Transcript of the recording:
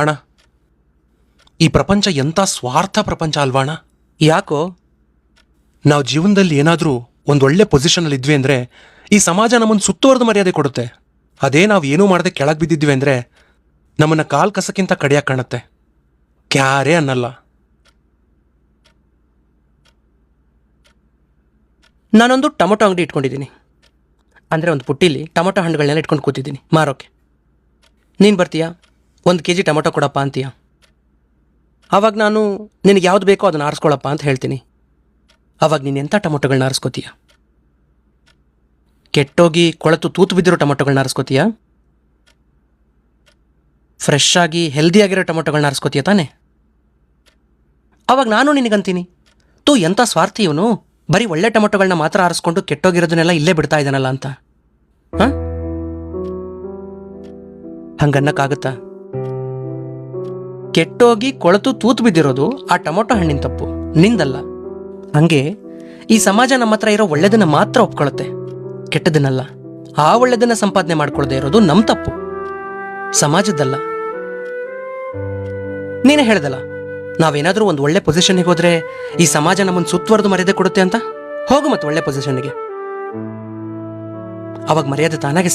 ಅಣ್ಣ, ಈ ಪ್ರಪಂಚ ಎಂಥ ಸ್ವಾರ್ಥ ಪ್ರಪಂಚ ಅಲ್ವಾಣ. ಯಾಕೋ? ನಾವು ಜೀವನದಲ್ಲಿ ಏನಾದರೂ ಒಂದೊಳ್ಳೆ ಪೊಸಿಷನಲ್ಲಿ ಇದ್ವಿ ಅಂದರೆ ಈ ಸಮಾಜ ನಮ್ಮನ್ನು ಸುತ್ತುವರೆದು ಮರ್ಯಾದೆ ಕೊಡುತ್ತೆ. ಅದೇ ನಾವು ಏನೂ ಮಾಡದೆ ಕೆಳಗೆ ಬಿದ್ದಿದ್ವಿ ಅಂದರೆ ನಮ್ಮನ್ನು ಕಾಲ್ ಕಸಕ್ಕಿಂತ ಕಡಿಯಾಗಿ ಕಾಣುತ್ತೆ, ಕ್ಯಾರೇ ಅನ್ನಲ್ಲ. ನಾನೊಂದು ಟೊಮೊಟೊ ಅಂಗಡಿ ಇಟ್ಕೊಂಡಿದ್ದೀನಿ. ಅಂದರೆ ಒಂದು ಪುಟ್ಟಿಲಿ ಟೊಮೊಟೊ ಹಣ್ಣುಗಳನ್ನೆಲ್ಲ ಇಟ್ಕೊಂಡು ಕೂತಿದ್ದೀನಿ ಮಾರೋಕ್ಕೆ. ನೀನು ಬರ್ತೀಯಾ, 1 kg ಟೊಮೊಟೊ ಕೊಡಪ್ಪ ಅಂತೀಯ. ಆವಾಗ ನಾನು ನಿನಗೆ ಯಾವ್ದು ಬೇಕೋ ಅದನ್ನು ಆರಿಸ್ಕೊಳಪ್ಪ ಅಂತ ಹೇಳ್ತೀನಿ. ಆವಾಗ ನೀನು ಎಂಥ ಟೊಮೊಟೊಗಳನ್ನ ಆರಿಸ್ಕೋತೀಯ? ಕೆಟ್ಟೋಗಿ ಕೊಳೆತು ತೂತು ಬಿದ್ದಿರೋ ಟೊಮೊಟೊಗಳನ್ನ ಆರಿಸ್ಕೋತೀಯ? ಫ್ರೆಶ್ ಆಗಿ ಹೆಲ್ದಿಯಾಗಿರೋ ಟೊಮೊಟೊಗಳನ್ನ ಆರಿಸ್ಕೋತೀಯ ತಾನೆ? ಆವಾಗ ನಾನು ನಿನಗಂತೀನಿ, ಎಂಥ ಸ್ವಾರ್ಥಿ ಇವನು, ಬರೀ ಒಳ್ಳೆ ಟೊಮೊಟೊಗಳನ್ನ ಮಾತ್ರ ಆರಿಸ್ಕೊಂಡು ಕೆಟ್ಟೋಗಿರೋದನ್ನೆಲ್ಲ ಇಲ್ಲೇ ಬಿಡ್ತಾ ಇದ್ದಾನಲ್ಲ ಅಂತ. ಹಂಗನ್ನಕ್ಕಾಗತ್ತಾ? ಕೆಟ್ಟೋಗಿ ಕೊಳೆತು ತೂತು ಬಿದ್ದಿರೋದು ಆ ಟೊಮೊಟೊ ಹಣ್ಣಿನ ತಪ್ಪು, ನಿಂದಲ್ಲ. ಹಂಗೆ ಈ ಸಮಾಜ ನಮ್ಮ ಹತ್ರ ಇರೋ ಒಳ್ಳೆದನ್ನ ಮಾತ್ರ ಒಪ್ಕೊಳ್ಳುತ್ತೆ, ಕೆಟ್ಟದನ್ನಲ್ಲ. ಆ ಒಳ್ಳೆದನ್ನ ಸಂಪಾದನೆ ಮಾಡ್ಕೊಳ್ಳದೆ ಇರೋದು ನಮ್ಮ ತಪ್ಪು, ಸಮಾಜದ್ದಲ್ಲ. ನೀನೇ ಹೇಳ್ದಲ್ಲ, ನಾವೇನಾದ್ರೂ ಒಂದು ಒಳ್ಳೆ ಪೊಸಿಷನ್ಗೆ ಹೋದ್ರೆ ಈ ಸಮಾಜ ನಮ್ಮನ್ನು ಸುತ್ತುವರೆದು ಮರ್ಯಾದೆ ಕೊಡುತ್ತೆ ಅಂತ. ಹೋಗು ಮತ್ತೆ ಒಳ್ಳೆ ಪೊಸಿಷನ್ಗೆ, ಅವಾಗ ಮರ್ಯಾದೆ ತಾನಾಗೆ